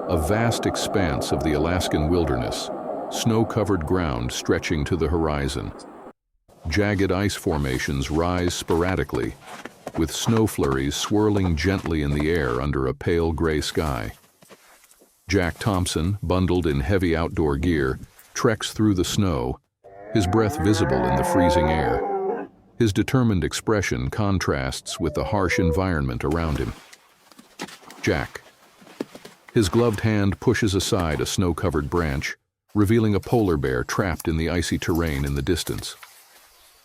A vast expanse of the Alaskan wilderness, snow-covered ground stretching to the horizon. Jagged ice formations rise sporadically, with snow flurries swirling gently in the air under a pale gray sky. Jack Thompson, bundled in heavy outdoor gear, treks through the snow, his breath visible in the freezing air. His determined expression contrasts with the harsh environment around him. Jack. His gloved hand pushes aside a snow-covered branch, revealing a polar bear trapped in the icy terrain in the distance.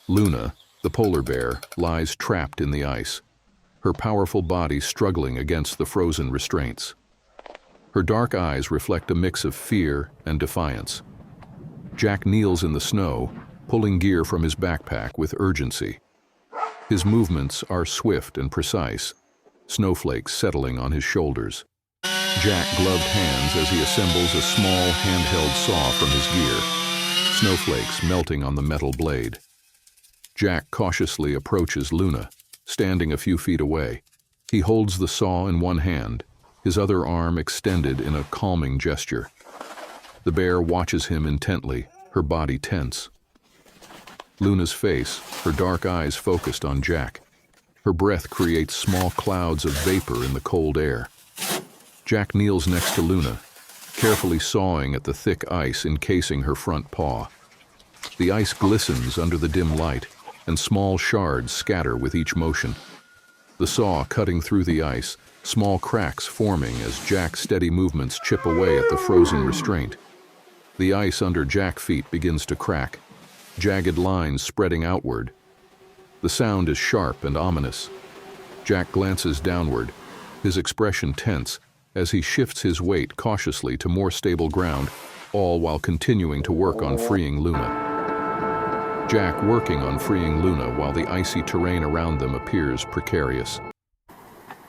Luna, the polar bear, lies trapped in the ice, her powerful body struggling against the frozen restraints. Her dark eyes reflect a mix of fear and defiance. Jack kneels in the snow, pulling gear from his backpack with urgency. His movements are swift and precise, snowflakes settling on his shoulders. Jack gloved hands as he assembles a small handheld saw from his gear, snowflakes melting on the metal blade. Jack cautiously approaches Luna, standing a few feet away. He holds the saw in one hand, his other arm extended in a calming gesture. The bear watches him intently, her body tense. Luna's face, her dark eyes focused on Jack. Her breath creates small clouds of vapor in the cold air. Jack kneels next to Luna, carefully sawing at the thick ice encasing her front paw. The ice glistens under the dim light, and small shards scatter with each motion. The saw cutting through the ice, small cracks forming as Jack's steady movements chip away at the frozen restraint. The ice under Jack's feet begins to crack, jagged lines spreading outward. The sound is sharp and ominous. Jack glances downward, his expression tense, as he shifts his weight cautiously to more stable ground, all while continuing to work on freeing Luna. Jack working on freeing Luna while the icy terrain around them appears precarious.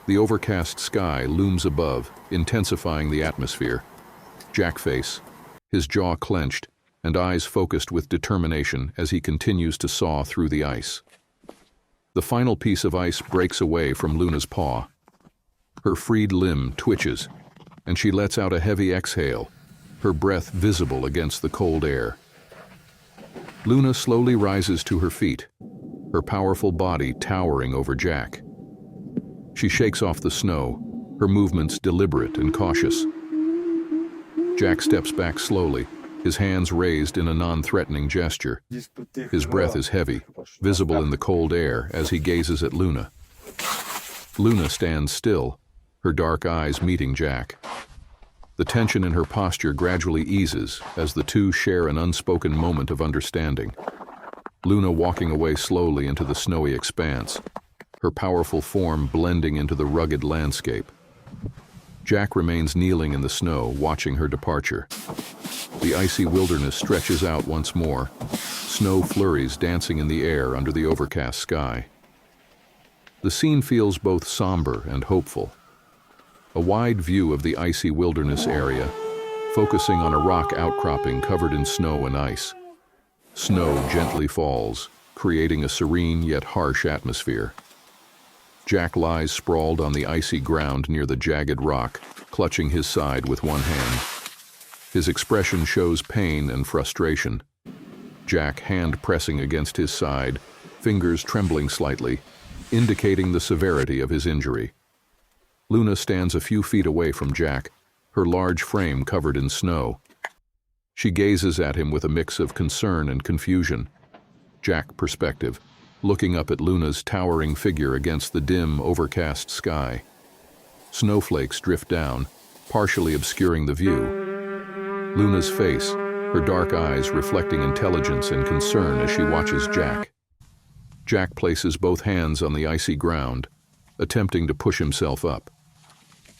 The overcast sky looms above, intensifying the atmosphere. Jack face, his jaw clenched and eyes focused with determination as he continues to saw through the ice. The final piece of ice breaks away from Luna's paw. Her freed limb twitches, and she lets out a heavy exhale, her breath visible against the cold air. Luna slowly rises to her feet, her powerful body towering over Jack. She shakes off the snow, her movements deliberate and cautious. Jack steps back slowly, his hands raised in a non-threatening gesture. His breath is heavy, visible in the cold air as he gazes at Luna. Luna stands still, her dark eyes meeting Jack. The tension in her posture gradually eases as the two share an unspoken moment of understanding. Luna walking away slowly into the snowy expanse, her powerful form blending into the rugged landscape. Jack remains kneeling in the snow, watching her departure. The icy wilderness stretches out once more, snow flurries dancing in the air under the overcast sky. The scene feels both somber and hopeful. A wide view of the icy wilderness area, focusing on a rock outcropping covered in snow and ice. Snow gently falls, creating a serene yet harsh atmosphere. Jack lies sprawled on the icy ground near the jagged rock, clutching his side with one hand. His expression shows pain and frustration. Jack hand pressing against his side, fingers trembling slightly, indicating the severity of his injury. Luna stands a few feet away from Jack, her large frame covered in snow. She gazes at him with a mix of concern and confusion. Jack perspective, looking up at Luna's towering figure against the dim, overcast sky. Snowflakes drift down, partially obscuring the view. Luna's face, her dark eyes reflecting intelligence and concern as she watches Jack. Jack places both hands on the icy ground, attempting to push himself up.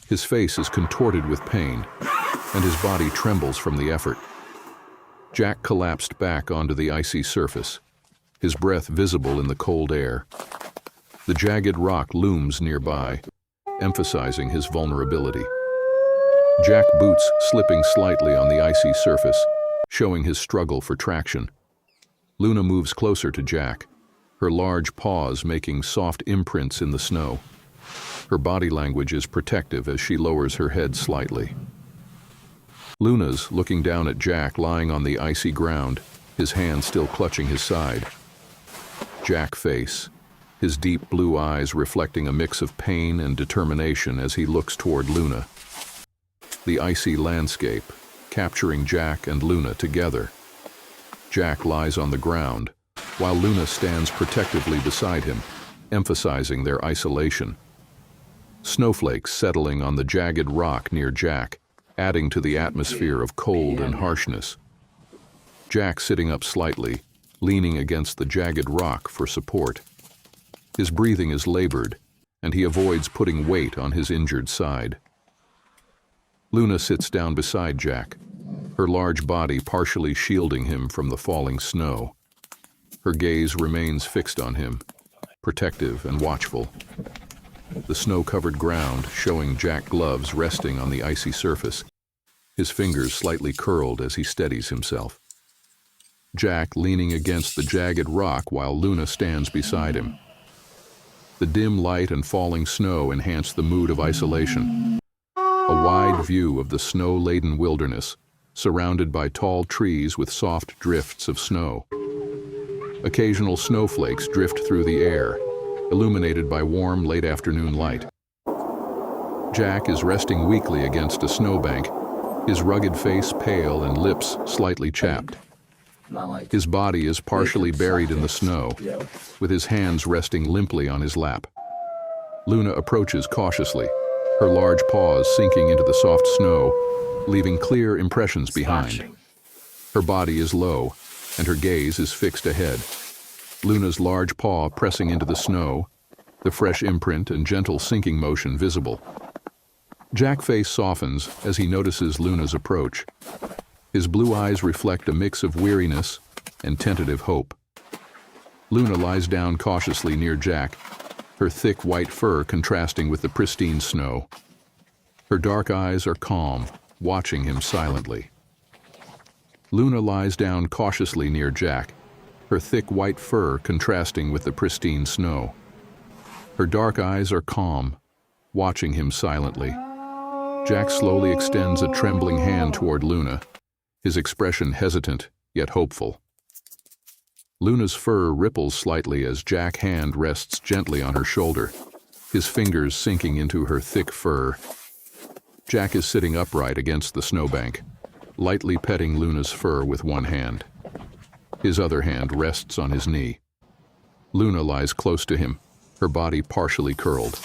His face is contorted with pain, and his body trembles from the effort. Jack collapsed back onto the icy surface, his breath visible in the cold air. The jagged rock looms nearby, emphasizing his vulnerability. Jack boots slipping slightly on the icy surface, showing his struggle for traction. Luna moves closer to Jack, her large paws making soft imprints in the snow. Her body language is protective as she lowers her head slightly. Luna's looking down at Jack lying on the icy ground, his hand still clutching his side. Jack face, his deep blue eyes reflecting a mix of pain and determination as he looks toward Luna. The icy landscape, capturing Jack and Luna together. Jack lies on the ground, while Luna stands protectively beside him, emphasizing their isolation. Snowflakes settling on the jagged rock near Jack, adding to the atmosphere of cold and harshness. Jack sitting up slightly, leaning against the jagged rock for support. His breathing is labored, and he avoids putting weight on his injured side. Luna sits down beside Jack, her large body partially shielding him from the falling snow. Her gaze remains fixed on him, protective and watchful. The snow-covered ground showing Jack gloves resting on the icy surface, his fingers slightly curled as he steadies himself. Jack leaning against the jagged rock while Luna stands beside him. The dim light and falling snow enhance the mood of isolation. A wide view of the snow-laden wilderness, surrounded by tall trees with soft drifts of snow. Occasional snowflakes drift through the air, illuminated by warm late afternoon light. Jack is resting weakly against a snowbank, his rugged face pale and lips slightly chapped. His body is partially buried in the snow, with his hands resting limply on his lap. Luna approaches cautiously, her large paws sinking into the soft snow, leaving clear impressions behind. Her body is low, and her gaze is fixed ahead. Luna's large paw pressing into the snow, the fresh imprint and gentle sinking motion visible. Jack's face softens as he notices Luna's approach. His blue eyes reflect a mix of weariness and tentative hope. Luna lies down cautiously near Jack, her thick white fur contrasting with the pristine snow. Her dark eyes are calm, watching him silently. Luna lies down cautiously near Jack, her thick white fur contrasting with the pristine snow. Her dark eyes are calm, watching him silently. Jack slowly extends a trembling hand toward Luna, his expression hesitant yet hopeful. Luna's fur ripples slightly as Jack's hand rests gently on her shoulder, his fingers sinking into her thick fur. Jack is sitting upright against the snowbank, lightly petting Luna's fur with one hand. His other hand rests on his knee. Luna lies close to him, her body partially curled.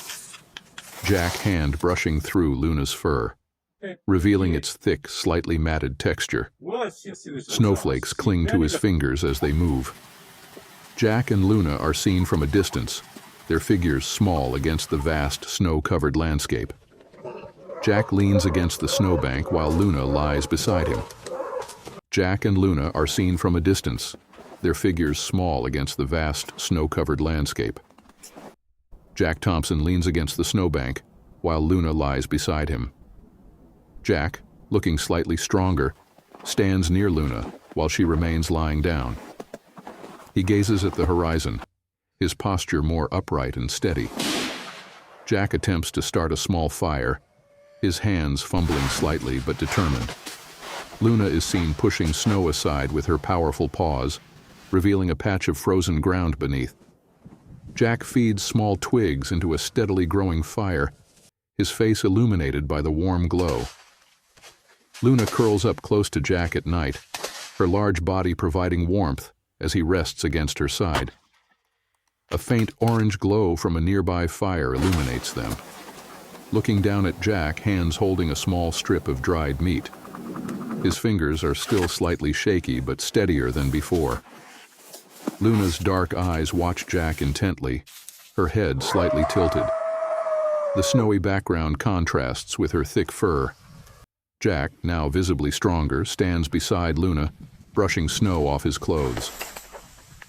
Jack's hand brushing through Luna's fur, revealing its thick, slightly matted texture. Snowflakes cling to his fingers as they move. Jack and Luna are seen from a distance, their figures small against the vast, snow-covered landscape. Jack leans against the snowbank while Luna lies beside him. Jack and Luna are seen from a distance, their figures small against the vast, snow-covered landscape. Jack Thompson leans against the snowbank while Luna lies beside him. Jack, looking slightly stronger, stands near Luna while she remains lying down. He gazes at the horizon, his posture more upright and steady. Jack attempts to start a small fire, his hands fumbling slightly but determined. Luna is seen pushing snow aside with her powerful paws, revealing a patch of frozen ground beneath. Jack feeds small twigs into a steadily growing fire, his face illuminated by the warm glow. Luna curls up close to Jack at night, her large body providing warmth as he rests against her side. A faint orange glow from a nearby fire illuminates them. Looking down at Jack, hands holding a small strip of dried meat. His fingers are still slightly shaky but steadier than before. Luna's dark eyes watch Jack intently, her head slightly tilted. The snowy background contrasts with her thick fur. Jack, now visibly stronger, stands beside Luna, brushing snow off his clothes.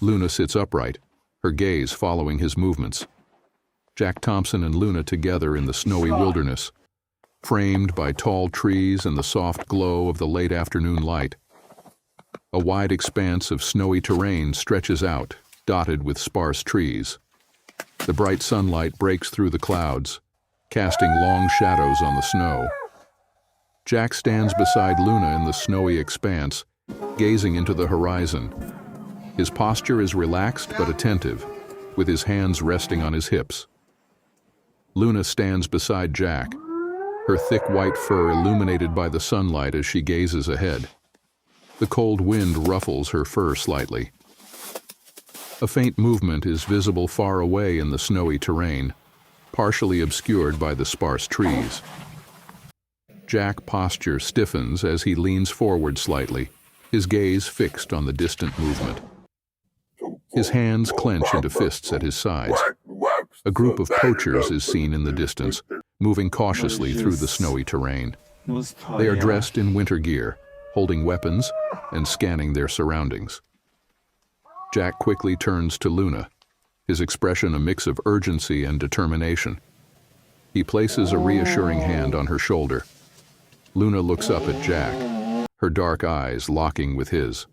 Luna sits upright, her gaze following his movements. Jack Thompson and Luna together in the snowy wilderness, framed by tall trees and the soft glow of the late afternoon light. A wide expanse of snowy terrain stretches out, dotted with sparse trees. The bright sunlight breaks through the clouds, casting long shadows on the snow. Jack stands beside Luna in the snowy expanse, gazing into the horizon. His posture is relaxed but attentive, with his hands resting on his hips. Luna stands beside Jack, her thick white fur illuminated by the sunlight as she gazes ahead. The cold wind ruffles her fur slightly. A faint movement is visible far away in the snowy terrain, partially obscured by the sparse trees. Jack's posture stiffens as he leans forward slightly, his gaze fixed on the distant movement. His hands clench into fists at his sides. A group of poachers is seen in the distance, moving cautiously through the snowy terrain. They are dressed in winter gear, holding weapons and scanning their surroundings. Jack quickly turns to Luna, his expression a mix of urgency and determination. He places a reassuring hand on her shoulder. Luna looks up at Jack, her dark eyes locking with his.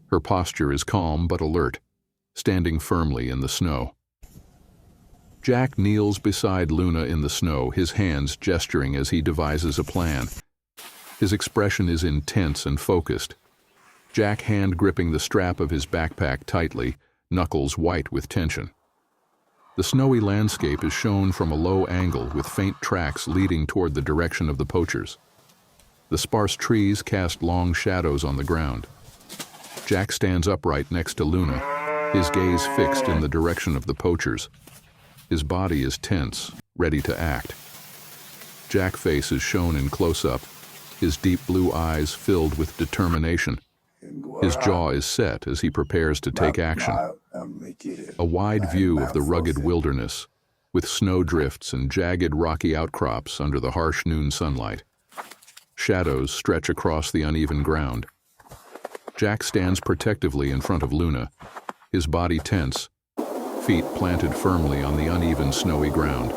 Her posture is calm but alert, standing firmly in the snow. Jack kneels beside Luna in the snow, his hands gesturing as he devises a plan. His expression is intense and focused. Jack hand gripping the strap of his backpack tightly, knuckles white with tension. The snowy landscape is shown from a low angle with faint tracks leading toward the direction of the poachers. The sparse trees cast long shadows on the ground. Jack stands upright next to Luna, his gaze fixed in the direction of the poachers. His body is tense, ready to act. Jack's face is shown in close-up, his deep blue eyes filled with determination. His jaw is set as he prepares to take action. A wide view of the rugged wilderness, with snow drifts and jagged rocky outcrops under the harsh noon sunlight. Shadows stretch across the uneven ground. Jack stands protectively in front of Luna, his body tense, feet planted firmly on the uneven snowy ground.